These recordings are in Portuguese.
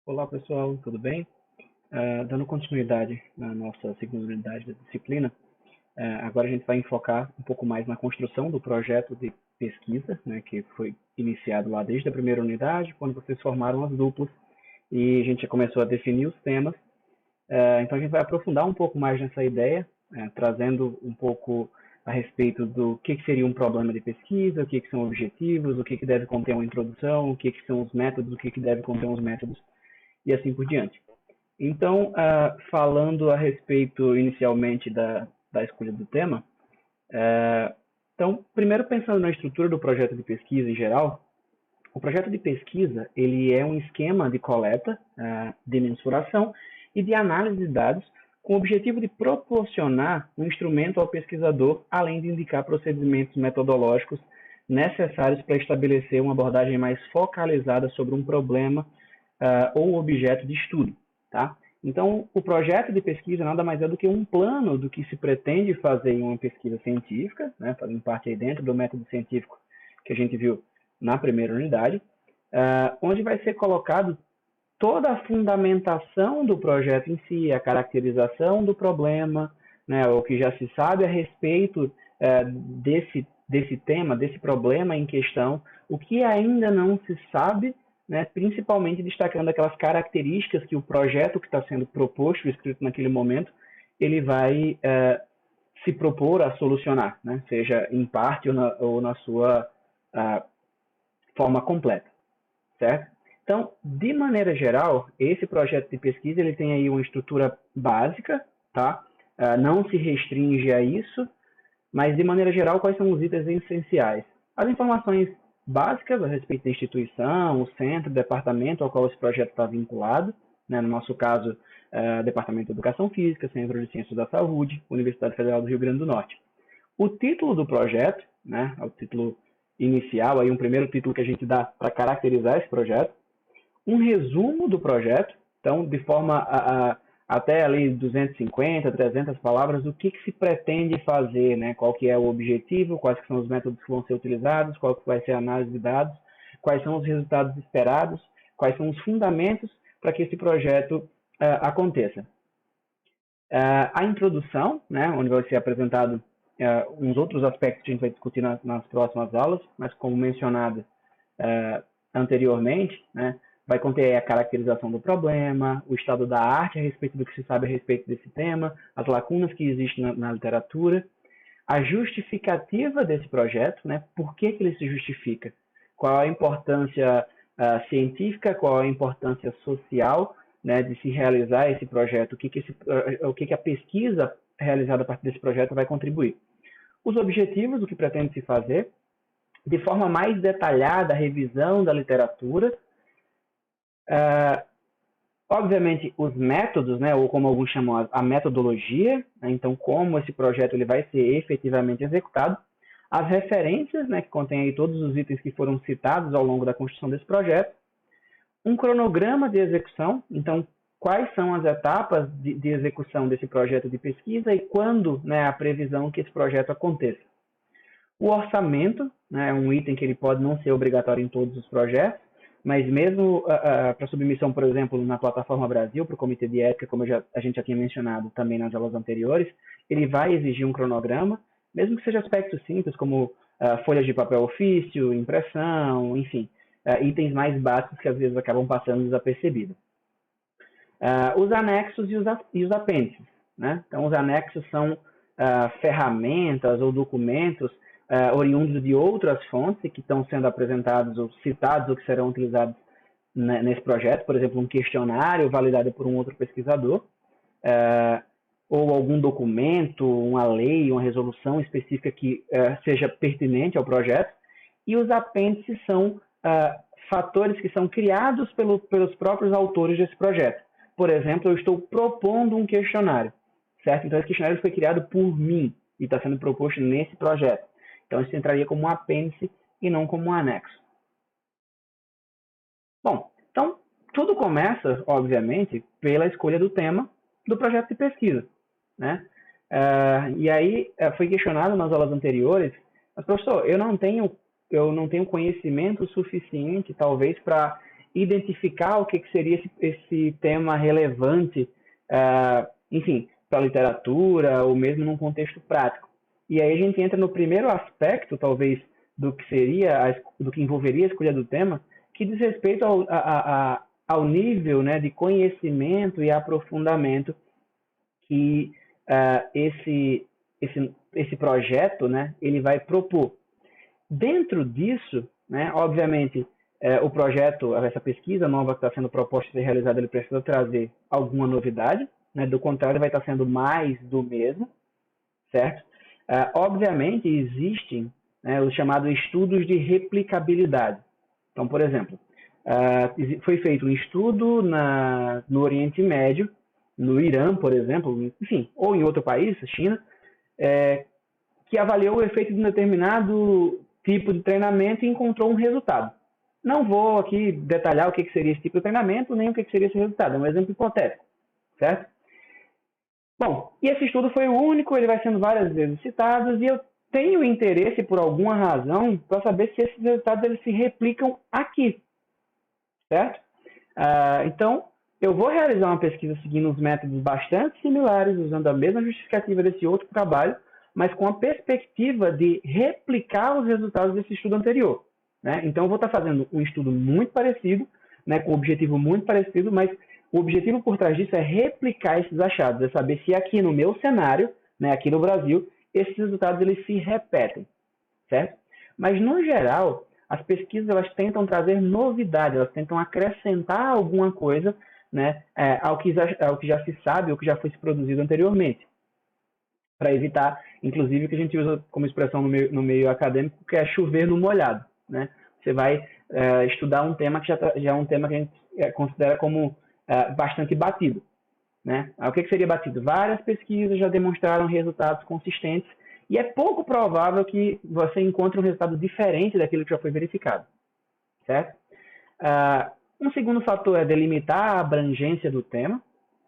Olá pessoal, tudo bem? Dando continuidade na nossa segunda unidade da disciplina, agora a gente vai enfocar um pouco mais na construção do projeto de pesquisa, né, que foi iniciado lá desde a primeira unidade, quando vocês formaram as duplas, e a gente já começou a definir os temas. Então a gente vai aprofundar um pouco mais nessa ideia, trazendo um pouco a respeito do que seria um problema de pesquisa, o que são objetivos, o que deve conter uma introdução, o que são os métodos, o que deve conter os métodos, e assim por diante. Então, falando a respeito inicialmente da escolha do tema, então, primeiro pensando na estrutura do projeto de pesquisa em geral, o projeto de pesquisa ele é um esquema de coleta, de mensuração e de análise de dados com o objetivo de proporcionar um instrumento ao pesquisador, além de indicar procedimentos metodológicos necessários para estabelecer uma abordagem mais focalizada sobre um problema ou objeto de estudo. Tá? Então, o projeto de pesquisa nada mais é do que um plano do que se pretende fazer em uma pesquisa científica, né, fazendo parte aí dentro do método científico que a gente viu na primeira unidade, onde vai ser colocado toda a fundamentação do projeto em si, a caracterização do problema, né, o que já se sabe a respeito desse tema, desse problema em questão, o que ainda não se sabe, né, principalmente destacando aquelas características que o projeto que está sendo proposto, escrito naquele momento, ele vai se propor a solucionar, né, seja em parte ou na sua forma completa, certo? Então, de maneira geral, esse projeto de pesquisa ele tem aí uma estrutura básica, tá? Não se restringe a isso, mas de maneira geral, quais são os itens essenciais? As informações básicas a respeito da instituição, o centro, o departamento ao qual esse projeto está vinculado, né? No nosso caso, Departamento de Educação Física, Centro de Ciências da Saúde, Universidade Federal do Rio Grande do Norte. O título do projeto, né? É o título inicial, aí um primeiro título que a gente dá para caracterizar esse projeto, um resumo do projeto, então de forma até ali 250, 300 palavras, o que se pretende fazer, né? Qual que é o objetivo, quais que são os métodos que vão ser utilizados, qual que vai ser a análise de dados, quais são os resultados esperados, quais são os fundamentos para que esse projeto aconteça. A introdução, né, onde vai ser apresentado uns outros aspectos que a gente vai discutir nas próximas aulas, mas como mencionado anteriormente, né, vai conter a caracterização do problema, o estado da arte a respeito do que se sabe a respeito desse tema, as lacunas que existem na literatura, a justificativa desse projeto, né, por que ele se justifica, qual a importância científica, qual a importância social, né, de se realizar esse projeto, o que a pesquisa realizada a partir desse projeto vai contribuir. Os objetivos, o que pretende se fazer, de forma mais detalhada, a revisão da literatura, obviamente, os métodos, né, ou como alguns chamam a metodologia, né, então como esse projeto ele vai ser efetivamente executado, as referências, né, que contém aí todos os itens que foram citados ao longo da construção desse projeto, um cronograma de execução, então quais são as etapas de execução desse projeto de pesquisa e quando, né, a previsão que esse projeto aconteça. O orçamento, né, é um item que ele pode não ser obrigatório em todos os projetos, mas mesmo para submissão, por exemplo, na plataforma Brasil, para o Comitê de Ética, como a gente já tinha mencionado também nas aulas anteriores, ele vai exigir um cronograma, mesmo que seja aspectos simples, como folhas de papel ofício, impressão, enfim, itens mais básicos que às vezes acabam passando desapercebidos. Os anexos e os apêndices, né? Então, os anexos são ferramentas ou documentos oriundos de outras fontes que estão sendo apresentados ou citados ou que serão utilizados nesse projeto, por exemplo, um questionário validado por um outro pesquisador, ou algum documento, uma lei, uma resolução específica que seja pertinente ao projeto, e os apêndices são fatores que são criados pelos próprios autores desse projeto. Por exemplo, eu estou propondo um questionário, certo? Então, esse questionário foi criado por mim e está sendo proposto nesse projeto. Então, isso entraria como um apêndice e não como um anexo. Bom, então, tudo começa, obviamente, pela escolha do tema do projeto de pesquisa, né? E aí, foi questionado nas aulas anteriores, mas, professor, eu não tenho conhecimento suficiente, talvez, para identificar o que seria esse tema relevante, enfim, para a literatura ou mesmo num contexto prático. E aí a gente entra no primeiro aspecto, talvez, do que envolveria a escolha do tema, que diz respeito ao nível, né, de conhecimento e aprofundamento que esse projeto, né, ele vai propor. Dentro disso, né, obviamente, o projeto, essa pesquisa nova que está sendo proposta e ser realizada, ele precisa trazer alguma novidade, né, do contrário vai estar sendo mais do mesmo, certo? Obviamente, existem, né, os chamados estudos de replicabilidade. Então, por exemplo, foi feito um estudo no Oriente Médio, no Irã, por exemplo, enfim, ou em outro país, China, que avaliou o efeito de um determinado tipo de treinamento e encontrou um resultado. Não vou aqui detalhar o que seria esse tipo de treinamento, nem o que seria esse resultado, é um exemplo hipotético, certo? Bom, e esse estudo foi o único, ele vai sendo várias vezes citado, e eu tenho interesse, por alguma razão, para saber se esses resultados eles se replicam aqui, certo? Então, eu vou realizar uma pesquisa seguindo uns métodos bastante similares, usando a mesma justificativa desse outro trabalho, mas com a perspectiva de replicar os resultados desse estudo anterior, né? Então, eu vou estar fazendo um estudo muito parecido, né, com um objetivo muito parecido, mas o objetivo por trás disso é replicar esses achados, é saber se aqui no meu cenário, né, aqui no Brasil, esses resultados eles se repetem, certo? Mas, no geral, as pesquisas elas tentam trazer novidade, elas tentam acrescentar alguma coisa, né, ao que já se sabe, ao que já foi produzido anteriormente, para evitar, inclusive, o que a gente usa como expressão no meio acadêmico, que é chover no molhado, né? Você vai estudar um tema que já é um tema que a gente considera como bastante batido, né? O que seria batido? Várias pesquisas já demonstraram resultados consistentes e é pouco provável que você encontre um resultado diferente daquilo que já foi verificado, certo? Um segundo fator é delimitar a abrangência do tema.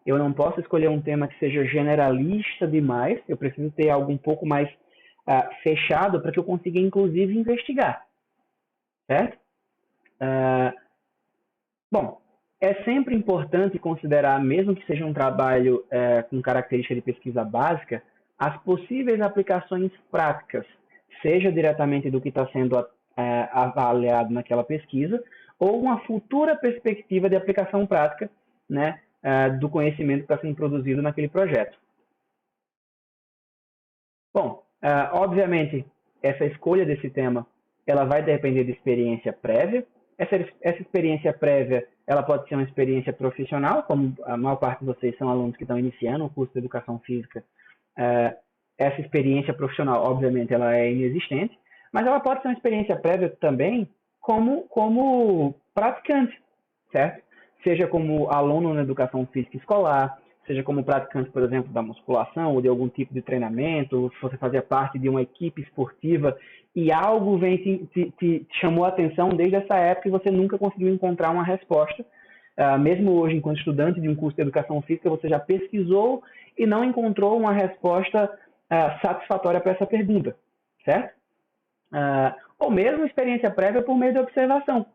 Eu não posso escolher um tema que seja generalista demais, eu preciso ter algo um pouco mais fechado para que eu consiga, inclusive, investigar, certo? Bom, é sempre importante considerar, mesmo que seja um trabalho com característica de pesquisa básica, as possíveis aplicações práticas, seja diretamente do que está sendo avaliado naquela pesquisa, ou uma futura perspectiva de aplicação prática, né, do conhecimento que está sendo produzido naquele projeto. Bom, obviamente, essa escolha desse tema ela vai depender de experiência prévia. Essa experiência prévia ela pode ser uma experiência profissional, como a maior parte de vocês são alunos que estão iniciando o curso de Educação Física. Essa experiência profissional, obviamente, ela é inexistente, mas ela pode ser uma experiência prévia também como praticante, certo? Seja como aluno na Educação Física Escolar, seja como praticante, por exemplo, da musculação ou de algum tipo de treinamento, se você fazia parte de uma equipe esportiva e algo te chamou a atenção desde essa época e você nunca conseguiu encontrar uma resposta. Mesmo hoje, enquanto estudante de um curso de Educação Física, você já pesquisou e não encontrou uma resposta satisfatória para essa pergunta, certo? Ou mesmo experiência prévia por meio de observação,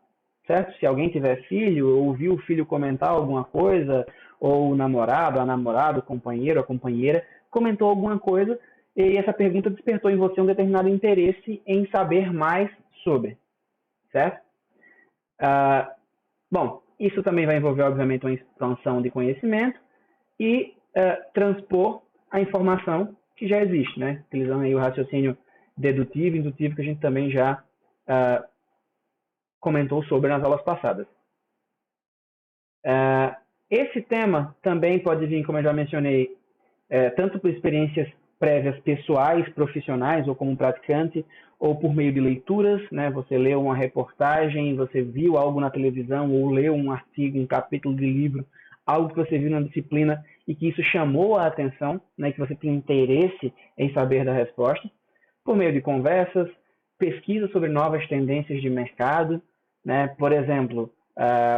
certo? Se alguém tiver filho, ou viu o filho comentar alguma coisa, ou o namorado, a namorada, o companheiro, a companheira, comentou alguma coisa e essa pergunta despertou em você um determinado interesse em saber mais sobre, certo? Bom, isso também vai envolver, obviamente, uma expansão de conhecimento e transpor a informação que já existe, né? Utilizando aí o raciocínio dedutivo e indutivo que a gente também já comentou sobre nas aulas passadas. Esse tema também pode vir, como eu já mencionei, tanto por experiências prévias pessoais, profissionais, ou como praticante, ou por meio de leituras, né? Você leu uma reportagem, você viu algo na televisão, ou leu um artigo, um capítulo de livro, algo que você viu na disciplina e que isso chamou a atenção, né? Que você tem interesse em saber da resposta, por meio de conversas, pesquisas sobre novas tendências de mercado, né? Por exemplo,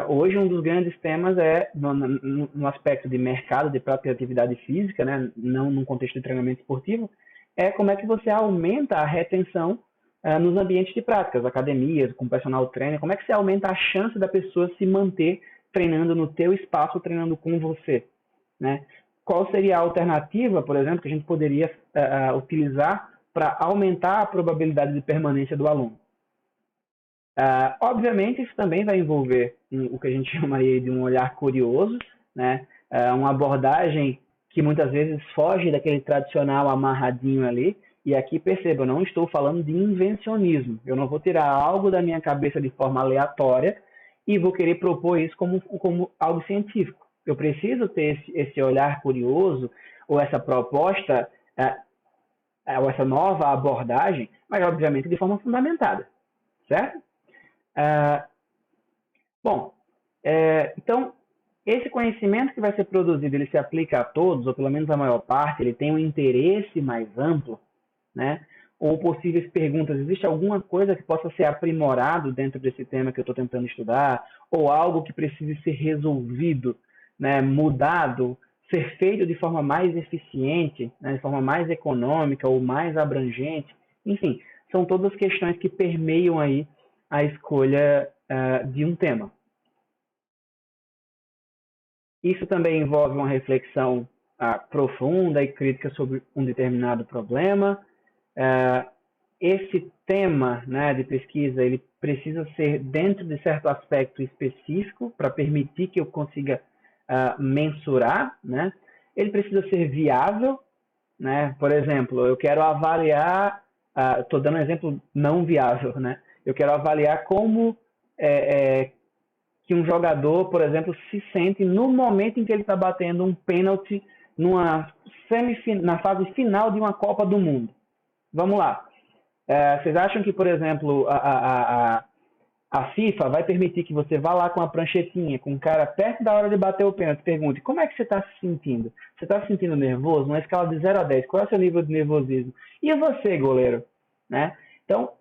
hoje um dos grandes temas é no aspecto de mercado, de própria atividade física, né? Não num contexto de treinamento esportivo, é como é que você aumenta a retenção nos ambientes de práticas, academias, com personal trainer, como é que você aumenta a chance da pessoa se manter treinando no teu espaço, treinando com você, né? Qual seria a alternativa, por exemplo, que a gente poderia utilizar para aumentar a probabilidade de permanência do aluno? Obviamente, isso também vai envolver o que a gente chama aí de um olhar curioso, né? Uma abordagem que muitas vezes foge daquele tradicional amarradinho ali. E aqui perceba, eu não estou falando de invencionismo. Eu não vou tirar algo da minha cabeça de forma aleatória e vou querer propor isso como algo científico. Eu preciso ter esse olhar curioso ou essa proposta, ou essa nova abordagem, mas obviamente de forma fundamentada, certo? Ah, bom, então, esse conhecimento que vai ser produzido, ele se aplica a todos, ou pelo menos a maior parte, ele tem um interesse mais amplo, né? Ou possíveis perguntas, existe alguma coisa que possa ser aprimorado dentro desse tema que eu estou tentando estudar, ou algo que precise ser resolvido, né? Mudado, ser feito de forma mais eficiente, né? De forma mais econômica ou mais abrangente, enfim, são todas questões que permeiam aí a escolha de um tema. Isso também envolve uma reflexão profunda e crítica sobre um determinado problema. Esse tema, né, de pesquisa, ele precisa ser dentro de certo aspecto específico para permitir que eu consiga mensurar, né? Ele precisa ser viável, né? Por exemplo, eu quero avaliar, estou dando um exemplo não viável, né? Eu quero avaliar como que um jogador, por exemplo, se sente no momento em que ele está batendo um pênalti na fase final de uma Copa do Mundo. Vamos lá. Vocês acham que, por exemplo, a FIFA vai permitir que você vá lá com a pranchetinha, com o cara perto da hora de bater o pênalti, pergunte como é que você está se sentindo? Você está se sentindo nervoso? Numa escala de 0 a 10, qual é o seu nível de nervosismo? E você, goleiro? Né? Então,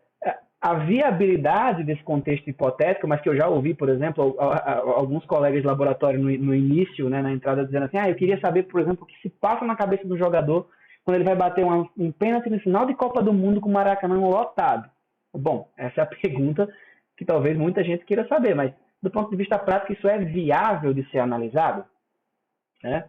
a viabilidade desse contexto hipotético, mas que eu já ouvi, por exemplo, alguns colegas de laboratório no início, né, na entrada, dizendo assim, eu queria saber, por exemplo, o que se passa na cabeça do jogador quando ele vai bater um pênalti no final de Copa do Mundo com o Maracanã lotado. Bom, essa é a pergunta que talvez muita gente queira saber, mas do ponto de vista prático isso é viável de ser analisado? Né?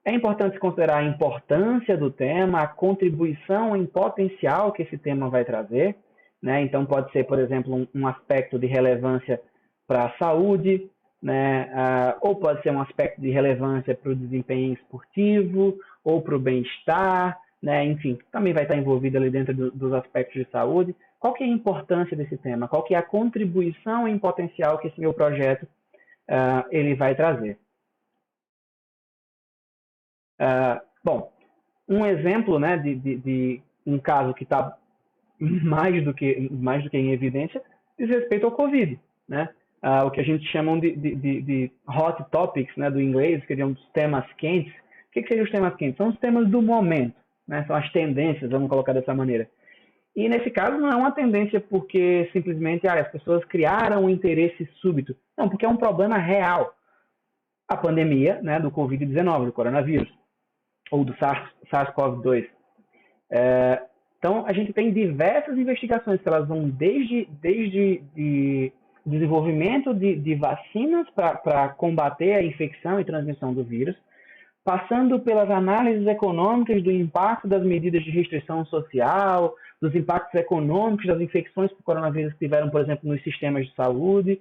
É importante considerar a importância do tema, a contribuição em potencial que esse tema vai trazer, né? Então pode ser, por exemplo, um aspecto de relevância para a saúde, né? Ou pode ser um aspecto de relevância para o desempenho esportivo, ou para o bem-estar, né? Enfim, também vai estar envolvido ali dentro dos aspectos de saúde. Qual que é a importância desse tema? Qual que é a contribuição em potencial que esse meu projeto ele vai trazer? Bom, um exemplo, né, de um caso que está mais do que em evidência diz respeito ao Covid, né? O que a gente chama de hot topics, né, do inglês, que seriam os temas quentes. O que seriam os temas quentes? São os temas do momento, né? São as tendências, vamos colocar dessa maneira. E nesse caso não é uma tendência porque simplesmente as pessoas criaram um interesse súbito. Não, porque é um problema real. A pandemia, né, do Covid-19, do coronavírus, ou do SARS-CoV-2. Então, a gente tem diversas investigações que elas vão desde desenvolvimento de vacinas para combater a infecção e transmissão do vírus, passando pelas análises econômicas do impacto das medidas de restrição social, dos impactos econômicos das infecções por coronavírus que tiveram, por exemplo, nos sistemas de saúde,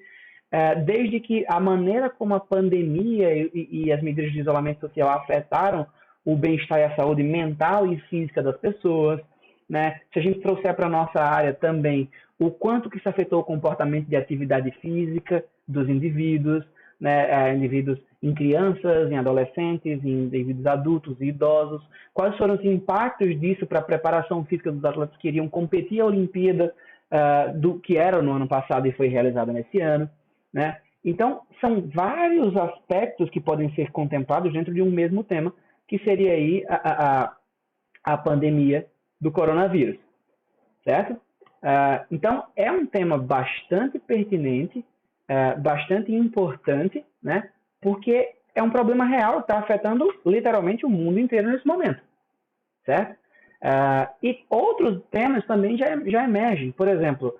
desde que a maneira como a pandemia e as medidas de isolamento social afetaram o bem-estar e a saúde mental e física das pessoas, né? Se a gente trouxer para a nossa área também o quanto que isso afetou o comportamento de atividade física dos indivíduos, né? Indivíduos em crianças, em adolescentes, em indivíduos adultos e idosos, quais foram os impactos disso para a preparação física dos atletas que iriam competir a Olimpíada do que era no ano passado e foi realizada nesse ano, né? Então, são vários aspectos que podem ser contemplados dentro de um mesmo tema, que seria aí a pandemia do coronavírus, certo? Então, é um tema bastante pertinente, bastante importante, né? Porque é um problema real, está afetando literalmente o mundo inteiro nesse momento, certo? E outros temas também já emergem. Por exemplo,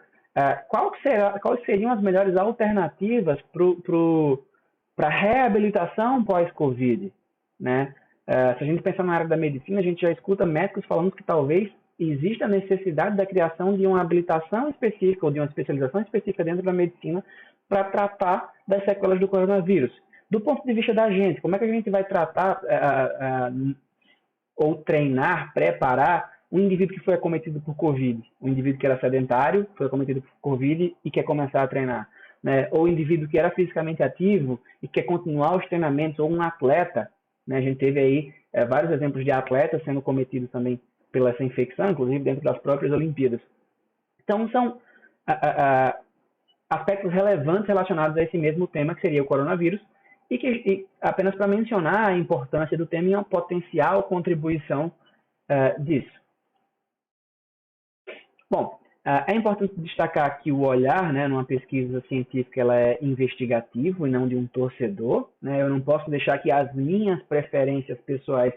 quais seriam as melhores alternativas para a reabilitação pós-Covid? Né? Se a gente pensar na área da medicina, a gente já escuta médicos falando que talvez existe a necessidade da criação de uma habilitação específica ou de uma especialização específica dentro da medicina para tratar das sequelas do coronavírus. Do ponto de vista da gente, como é que a gente vai tratar ou treinar, preparar um indivíduo que foi acometido por Covid, um indivíduo que era sedentário, foi acometido por Covid e quer começar a treinar, né? Ou um indivíduo que era fisicamente ativo e quer continuar os treinamentos, ou um atleta, né? A gente teve aí vários exemplos de atletas sendo cometidos também pela essa infecção, inclusive dentro das próprias Olimpíadas. Então, são aspectos relevantes relacionados a esse mesmo tema, que seria o coronavírus, e apenas para mencionar a importância do tema e a potencial contribuição disso. Bom, é importante destacar que o olhar, né, numa pesquisa científica, ela é investigativo e não de um torcedor, né? Eu não posso deixar que as minhas preferências pessoais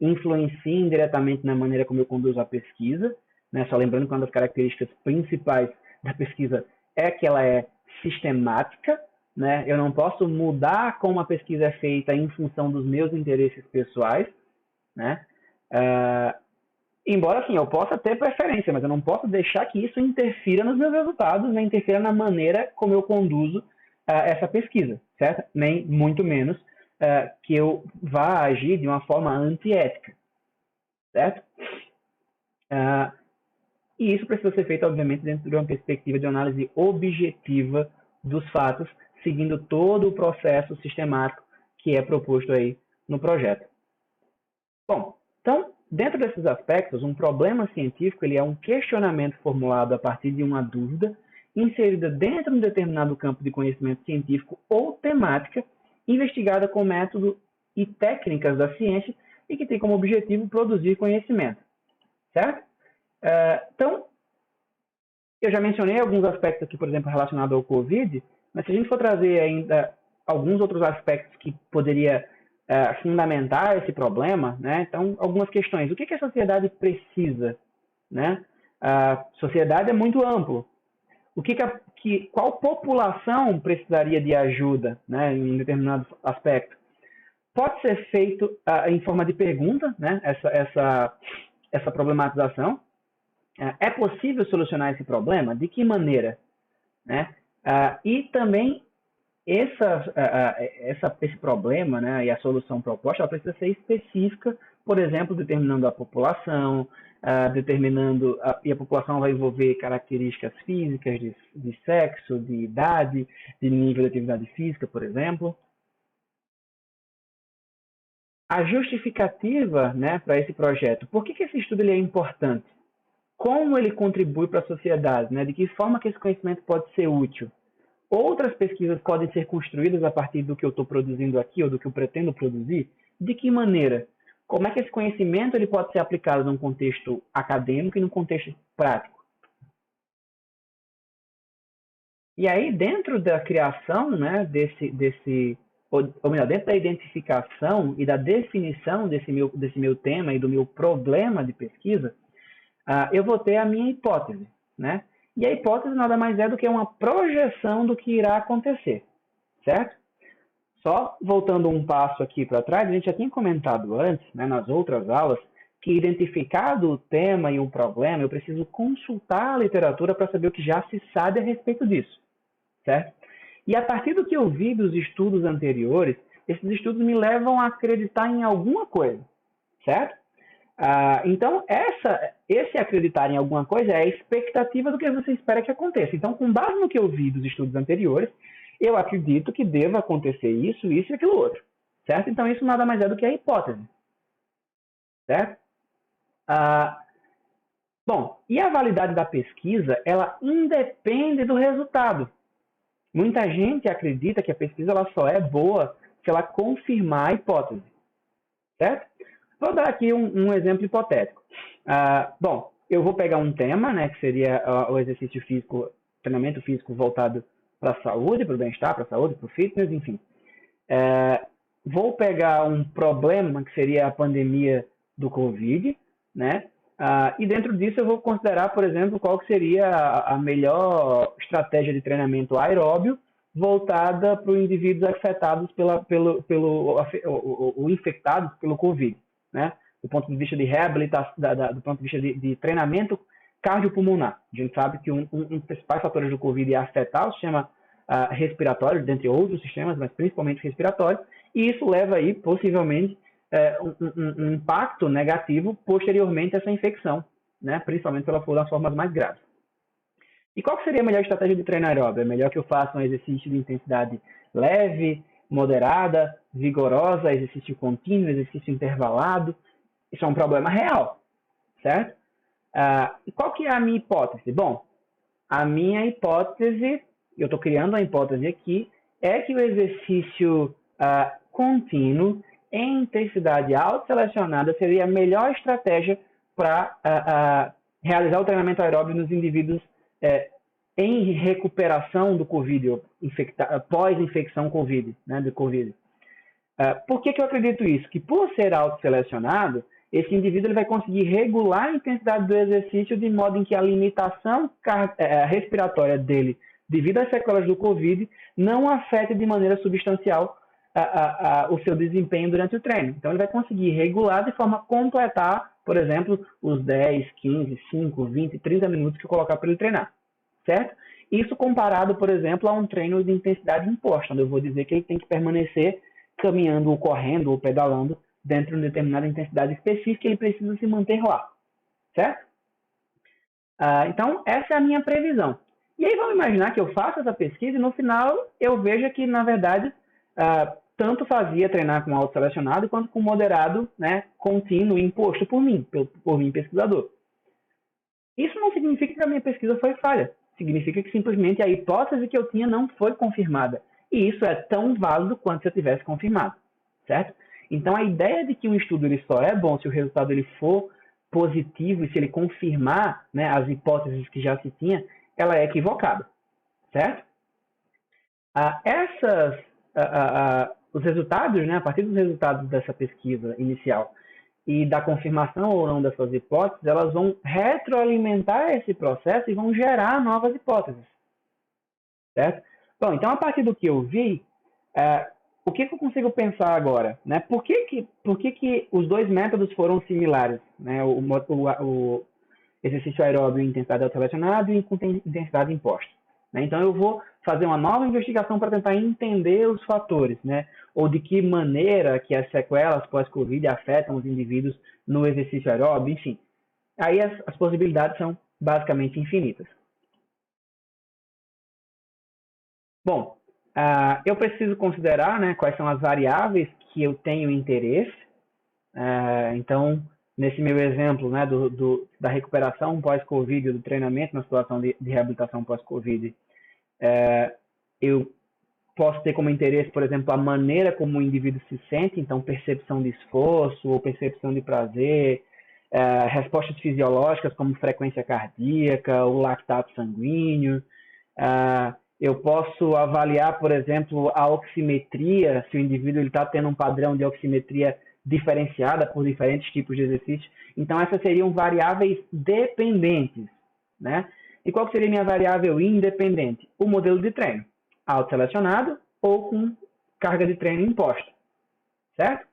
influenciem diretamente na maneira como eu conduzo a pesquisa, né? Só lembrando que uma das características principais da pesquisa é que ela é sistemática, né? Eu não posso mudar como a pesquisa é feita em função dos meus interesses pessoais, né? Embora, assim, eu possa ter preferência, mas eu não posso deixar que isso interfira nos meus resultados, nem interfira na maneira como eu conduzo essa pesquisa, certo? Nem muito menos que eu vá agir de uma forma antiética, certo? E isso precisa ser feito, obviamente, dentro de uma perspectiva de análise objetiva dos fatos, seguindo todo o processo sistemático que é proposto aí no projeto. Bom, então, dentro desses aspectos, um problema científico ele é um questionamento formulado a partir de uma dúvida inserida dentro de um determinado campo de conhecimento científico ou temática, investigada com método e técnicas da ciência e que tem como objetivo produzir conhecimento, certo? Então, eu já mencionei alguns aspectos aqui, por exemplo, relacionados ao COVID, mas se a gente for trazer ainda alguns outros aspectos que poderia fundamentar esse problema, né? Então, algumas questões. O que a sociedade precisa? Né? A sociedade é muito amplo. Qual população precisaria de ajuda, né, em determinados aspectos? Pode ser feito em forma de pergunta, né, essa problematização. É possível solucionar esse problema? De que maneira? Né? E também esse problema, né, e a solução proposta, ela precisa ser específica, por exemplo, determinando a população, e a população vai envolver características físicas de sexo, de idade, de nível de atividade física, por exemplo. A justificativa, né, para esse projeto, por que esse estudo ele é importante? Como ele contribui para a sociedade? Né? De que forma que esse conhecimento pode ser útil? Outras pesquisas podem ser construídas a partir do que eu estou produzindo aqui ou do que eu pretendo produzir? De que maneira? Como é que esse conhecimento ele pode ser aplicado num contexto acadêmico e num contexto prático? E aí, dentro da criação, né, ou melhor, dentro da identificação e da definição desse meu tema e do meu problema de pesquisa, eu vou ter a minha hipótese, né? E a hipótese nada mais é do que uma projeção do que irá acontecer, certo? Só voltando um passo aqui para trás, a gente já tinha comentado antes, né, nas outras aulas, que identificado o tema e o problema, eu preciso consultar a literatura para saber o que já se sabe a respeito disso, certo? E a partir do que eu vi dos estudos anteriores, esses estudos me levam a acreditar em alguma coisa, certo? Então, esse acreditar em alguma coisa é a expectativa do que você espera que aconteça. Então, com base no que eu vi dos estudos anteriores, eu acredito que deva acontecer isso e aquilo outro, certo? Então, isso nada mais é do que a hipótese, certo? Bom, e a validade da pesquisa, ela independe do resultado. Muita gente acredita que a pesquisa ela só é boa se ela confirmar a hipótese, certo? Vou dar aqui um exemplo hipotético. Bom, eu vou pegar um tema, né, que seria o exercício físico, treinamento físico voltado para a saúde, para o bem-estar, para a saúde, para o fitness, enfim. Vou pegar um problema, que seria a pandemia do Covid, né, E dentro disso eu vou considerar, por exemplo, qual que seria a melhor estratégia de treinamento aeróbio voltada para os indivíduos afetados ou infectados pelo Covid, né? Do ponto de vista de reabilitação, do ponto de vista de treinamento cardiopulmonar. A gente sabe que um dos principais fatores do Covid é afetar o sistema respiratório, dentre outros sistemas, mas principalmente respiratório, e isso leva aí, possivelmente, um impacto negativo posteriormente a essa infecção, né? Principalmente se ela for das formas mais graves. E qual seria a melhor estratégia de treino aeróbio? É melhor que eu faça um exercício de intensidade leve, moderada, vigorosa, exercício contínuo, exercício intervalado? Isso é um problema real, certo? E qual que é a minha hipótese? Bom, a minha hipótese, eu estou criando uma hipótese aqui, é que o exercício contínuo em intensidade autoselecionada seria a melhor estratégia para realizar o treinamento aeróbio nos indivíduos em recuperação do Covid, pós-infecção Covid, né, do Covid. Por que eu acredito isso? Que por ser autoselecionado, esse indivíduo ele vai conseguir regular a intensidade do exercício de modo em que a limitação respiratória dele, devido às sequelas do Covid, não afete de maneira substancial o seu desempenho durante o treino. Então, ele vai conseguir regular de forma a completar, por exemplo, os 10, 15, 5, 20, 30 minutos que eu colocar para ele treinar, certo? Isso comparado, por exemplo, a um treino de intensidade imposta, onde eu vou dizer que ele tem que permanecer caminhando ou correndo ou pedalando dentro de uma determinada intensidade específica, ele precisa se manter lá, certo? Então, essa é a minha previsão. E aí vamos imaginar que eu faça essa pesquisa e no final eu veja que, na verdade, tanto fazia treinar com autoselecionado quanto com moderado, né, contínuo e imposto por mim pesquisador. Isso não significa que a minha pesquisa foi falha. Significa que simplesmente a hipótese que eu tinha não foi confirmada. E isso é tão válido quanto se eu tivesse confirmado, certo? Então, a ideia de que um estudo ele só é bom se o resultado ele for positivo e se ele confirmar, né, as hipóteses que já se tinha, ela é equivocada, certo? Os resultados, né, a partir dos resultados dessa pesquisa inicial e da confirmação ou não dessas hipóteses, elas vão retroalimentar esse processo e vão gerar novas hipóteses, certo? Bom, então, a partir do que eu vi, o que eu consigo pensar agora? Né? Por que os dois métodos foram similares? Né? O exercício aeróbio em intensidade autoselecionada e com intensidade imposta. Né? Então, eu vou fazer uma nova investigação para tentar entender os fatores, né? Ou de que maneira que as sequelas pós-Covid afetam os indivíduos no exercício aeróbio, enfim. Aí as possibilidades são basicamente infinitas. Bom, eu preciso considerar, né, quais são as variáveis que eu tenho interesse. Então, nesse meu exemplo, né, da recuperação pós-Covid, do treinamento na situação de reabilitação pós-Covid, eu posso ter como interesse, por exemplo, a maneira como o indivíduo se sente, então percepção de esforço ou percepção de prazer, respostas fisiológicas como frequência cardíaca, o lactato sanguíneo. Eu posso avaliar, por exemplo, a oximetria, se o indivíduo está tendo um padrão de oximetria diferenciada por diferentes tipos de exercícios. Então, essas seriam variáveis dependentes, né? E qual seria a minha variável independente? O modelo de treino, autoselecionado ou com carga de treino imposta, certo?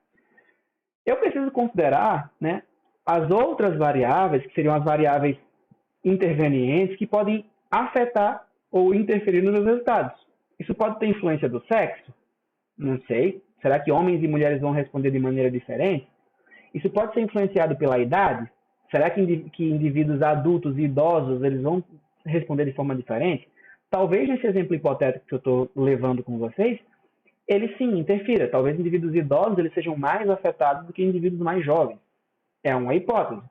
Eu preciso considerar, né, as outras variáveis, que seriam as variáveis intervenientes, que podem afetar ou interferir nos resultados. Isso pode ter influência do sexo? Não sei. Será que homens e mulheres vão responder de maneira diferente? Isso pode ser influenciado pela idade? Será que indivíduos adultos e idosos eles vão responder de forma diferente? Talvez nesse exemplo hipotético que eu estou levando com vocês, ele sim interfira. Talvez indivíduos idosos eles sejam mais afetados do que indivíduos mais jovens. É uma hipótese.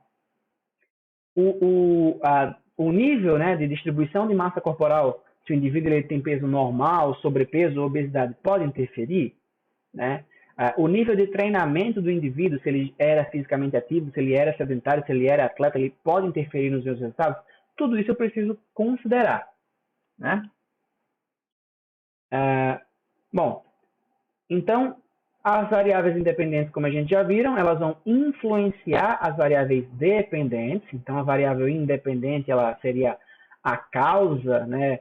O nível, né, de distribuição de massa corporal, se o indivíduo ele tem peso normal, sobrepeso ou obesidade, pode interferir, né? O nível de treinamento do indivíduo, se ele era fisicamente ativo, se ele era sedentário, se ele era atleta, ele pode interferir nos meus resultados. Tudo isso eu preciso considerar, né? Bom, então, As variáveis independentes, como a gente já viram, elas vão influenciar as variáveis dependentes. Então, a variável independente ela seria a causa, né,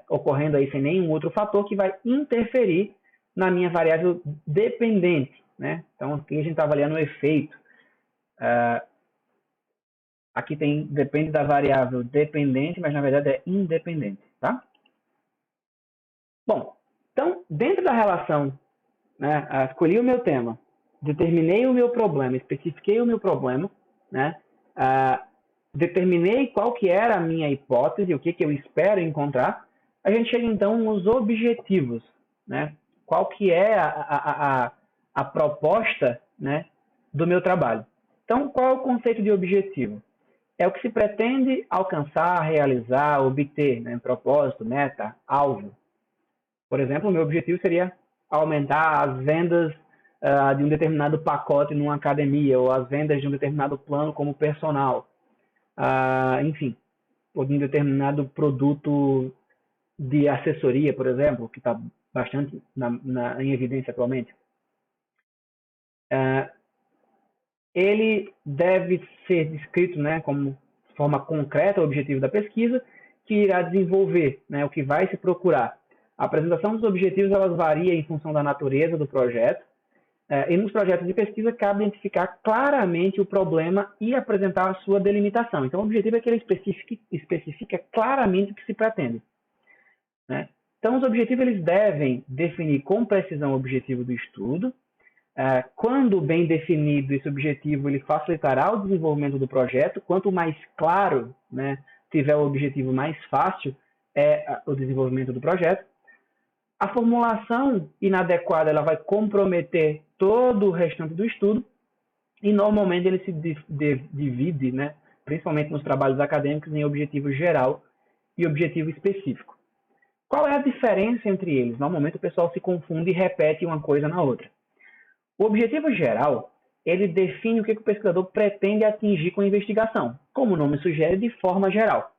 ocorrendo aí sem nenhum outro fator que vai interferir na minha variável dependente. Né? Então, aqui a gente está avaliando o efeito. Aqui depende da variável dependente, mas na verdade é independente. Tá? Bom, então, dentro da relação, né, escolhi o meu tema, determinei o meu problema, especifiquei o meu problema, né, determinei qual que era a minha hipótese, o que eu espero encontrar, a gente chega então nos objetivos, né, qual que é a proposta, né, do meu trabalho. Então, qual é o conceito de objetivo? É o que se pretende alcançar, realizar, obter, né, propósito, meta, alvo. Por exemplo, o meu objetivo seria aumentar as vendas de um determinado pacote numa academia, ou as vendas de um determinado plano como personal. Enfim, ou de um determinado produto de assessoria, por exemplo, que está bastante em evidência atualmente. Ele deve ser descrito, né, como forma concreta o objetivo da pesquisa, que irá desenvolver, né, o que vai se procurar. A apresentação dos objetivos elas varia em função da natureza do projeto, e nos projetos de pesquisa cabe identificar claramente o problema e apresentar a sua delimitação. Então, o objetivo é que ele especifica claramente o que se pretende. Né? Então, os objetivos eles devem definir com precisão o objetivo do estudo. Quando bem definido esse objetivo, ele facilitará o desenvolvimento do projeto. Quanto mais claro, né, tiver o objetivo, mais fácil é o desenvolvimento do projeto. A formulação inadequada ela vai comprometer todo o restante do estudo e normalmente ele se divide, né, principalmente nos trabalhos acadêmicos, em objetivo geral e objetivo específico. Qual é a diferença entre eles? Normalmente o pessoal se confunde e repete uma coisa na outra. O objetivo geral, ele define o que o pesquisador pretende atingir com a investigação, como o nome sugere, de forma geral,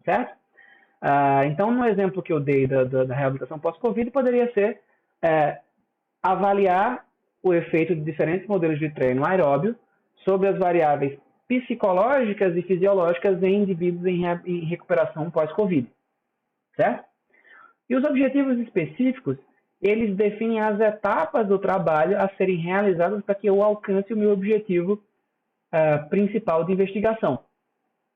certo? Então, no exemplo que eu dei da reabilitação pós-Covid, poderia ser avaliar o efeito de diferentes modelos de treino aeróbio sobre as variáveis psicológicas e fisiológicas em indivíduos em recuperação pós-Covid, certo? E os objetivos específicos, eles definem as etapas do trabalho a serem realizadas para que eu alcance o meu objetivo principal de investigação.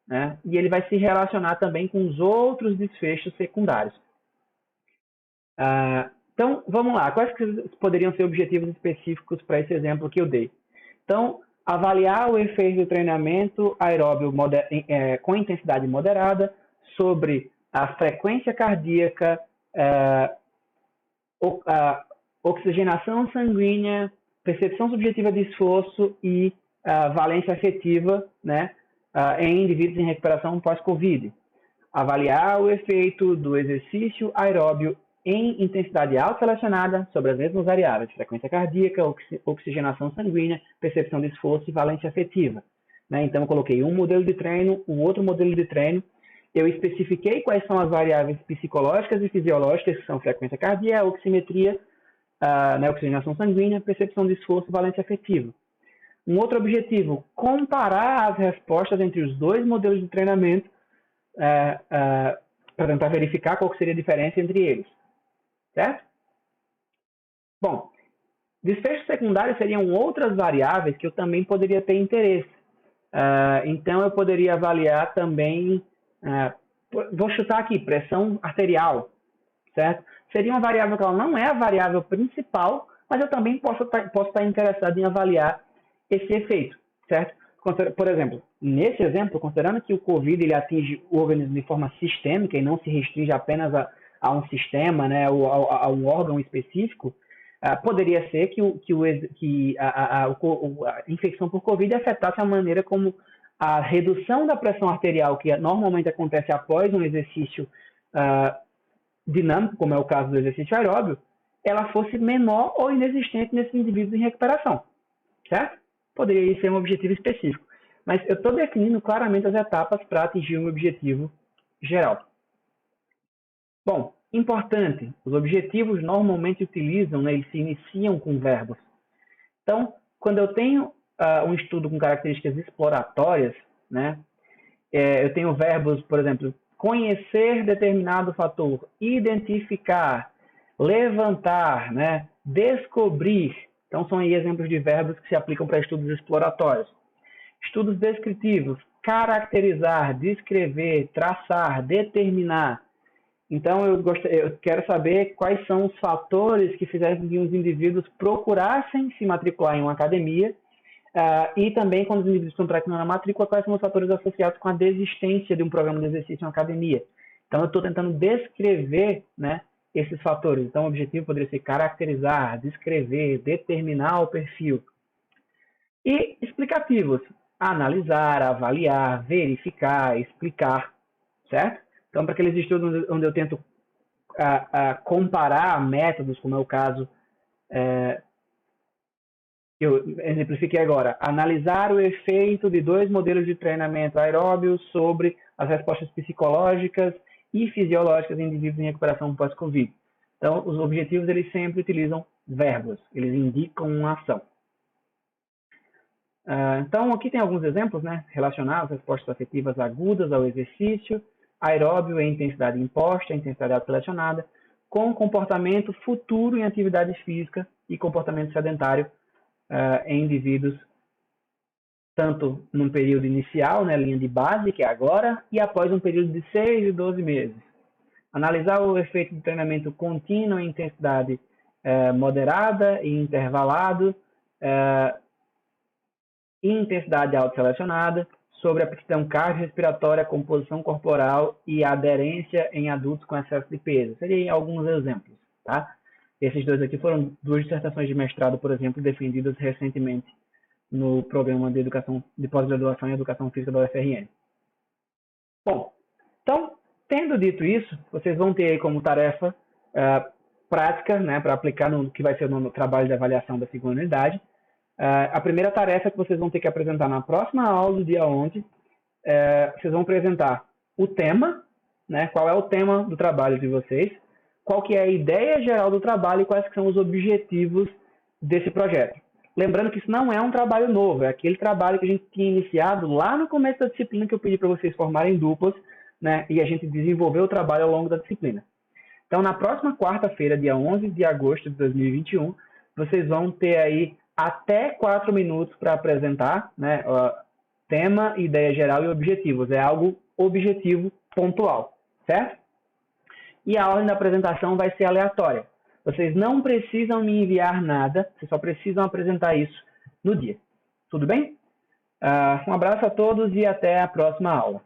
Né? E ele vai se relacionar também com os outros desfechos secundários. Então, vamos lá. Quais que poderiam ser objetivos específicos para esse exemplo que eu dei? Então, avaliar o efeito do treinamento aeróbio com intensidade moderada sobre a frequência cardíaca, oxigenação sanguínea, percepção subjetiva de esforço e valência afetiva, né, em indivíduos em recuperação pós-Covid. Avaliar o efeito do exercício aeróbio em intensidade auto-selecionada sobre as mesmas variáveis, frequência cardíaca, oxigenação sanguínea, percepção de esforço e valência afetiva. Né? Então, eu coloquei um modelo de treino, um outro modelo de treino, eu especifiquei quais são as variáveis psicológicas e fisiológicas, que são frequência cardíaca, oximetria, né, oxigenação sanguínea, percepção de esforço e valência afetiva. Um outro objetivo, comparar as respostas entre os dois modelos de treinamento para tentar verificar qual seria a diferença entre eles. Certo? Bom, desfechos secundários seriam outras variáveis que eu também poderia ter interesse. Então, eu poderia avaliar também, vou chutar aqui, pressão arterial, certo? Seria uma variável que ela não é a variável principal, mas eu também posso estar interessado em avaliar esse efeito, certo? Por exemplo, nesse exemplo, considerando que o COVID ele atinge o organismo de forma sistêmica e não se restringe apenas a um sistema, né, ou a um órgão específico, poderia ser que a infecção por COVID afetasse a maneira como a redução da pressão arterial, que normalmente acontece após um exercício dinâmico, como é o caso do exercício aeróbio, ela fosse menor ou inexistente nesses indivíduos em recuperação, certo? Poderia ser um objetivo específico. Mas eu estou definindo claramente as etapas para atingir um objetivo geral. Bom, Importante, os objetivos normalmente utilizam, né, eles se iniciam com verbos. Então, quando eu tenho um estudo com características exploratórias, né, eu tenho verbos, por exemplo, conhecer determinado fator, identificar, levantar, né, descobrir. Então, são aí exemplos de verbos que se aplicam para estudos exploratórios. Estudos descritivos, caracterizar, descrever, traçar, determinar. Então, eu quero saber quais são os fatores que fizeram com que os indivíduos procurassem se matricular em uma academia e também, quando os indivíduos estão praticando a matrícula, quais são os fatores associados com a desistência de um programa de exercício em uma academia. Então, eu estou tentando descrever, né, esses fatores. Então, o objetivo poderia ser caracterizar, descrever, determinar o perfil. E explicativos, analisar, avaliar, verificar, explicar, certo? Então, para aqueles estudos onde eu tento comparar métodos, como é o caso, eu exemplifiquei agora, analisar o efeito de 2 modelos de treinamento aeróbio sobre as respostas psicológicas e fisiológicas em indivíduos em recuperação pós-Covid. Então, os objetivos, eles sempre utilizam verbos, eles indicam uma ação. Então, aqui tem alguns exemplos, né, relacionados às respostas afetivas agudas ao exercício, aeróbio em intensidade imposta, intensidade autoselecionada, com comportamento futuro em atividade física e comportamento sedentário em indivíduos, tanto num período inicial, né, linha de base, que é agora, e após um período de 6 e 12 meses. Analisar o efeito do treinamento contínuo em intensidade moderada e intervalado, intensidade autoselecionada, sobre aptidão cardiorrespiratória, composição corporal e aderência em adultos com excesso de peso. Seriam alguns exemplos, tá? Esses dois aqui foram 2 dissertações de mestrado, por exemplo, defendidas recentemente no programa de educação de pós-graduação em educação física da UFRN. Bom, então, tendo dito isso, vocês vão ter aí como tarefa prática, né, para aplicar no que vai ser o trabalho de avaliação da segunda unidade. A primeira tarefa que vocês vão ter que apresentar na próxima aula, do dia 11, vocês vão apresentar o tema, né, qual é o tema do trabalho de vocês, qual que é a ideia geral do trabalho e quais que são os objetivos desse projeto. Lembrando que isso não é um trabalho novo, é aquele trabalho que a gente tinha iniciado lá no começo da disciplina, que eu pedi para vocês formarem duplas, né, e a gente desenvolveu o trabalho ao longo da disciplina. Então, na próxima quarta-feira, dia 11 de agosto de 2021, vocês vão ter aí até 4 minutos para apresentar, né, tema, ideia geral e objetivos. É algo objetivo pontual, certo? E a ordem da apresentação vai ser aleatória. Vocês não precisam me enviar nada, vocês só precisam apresentar isso no dia. Tudo bem? Um abraço a todos e até a próxima aula.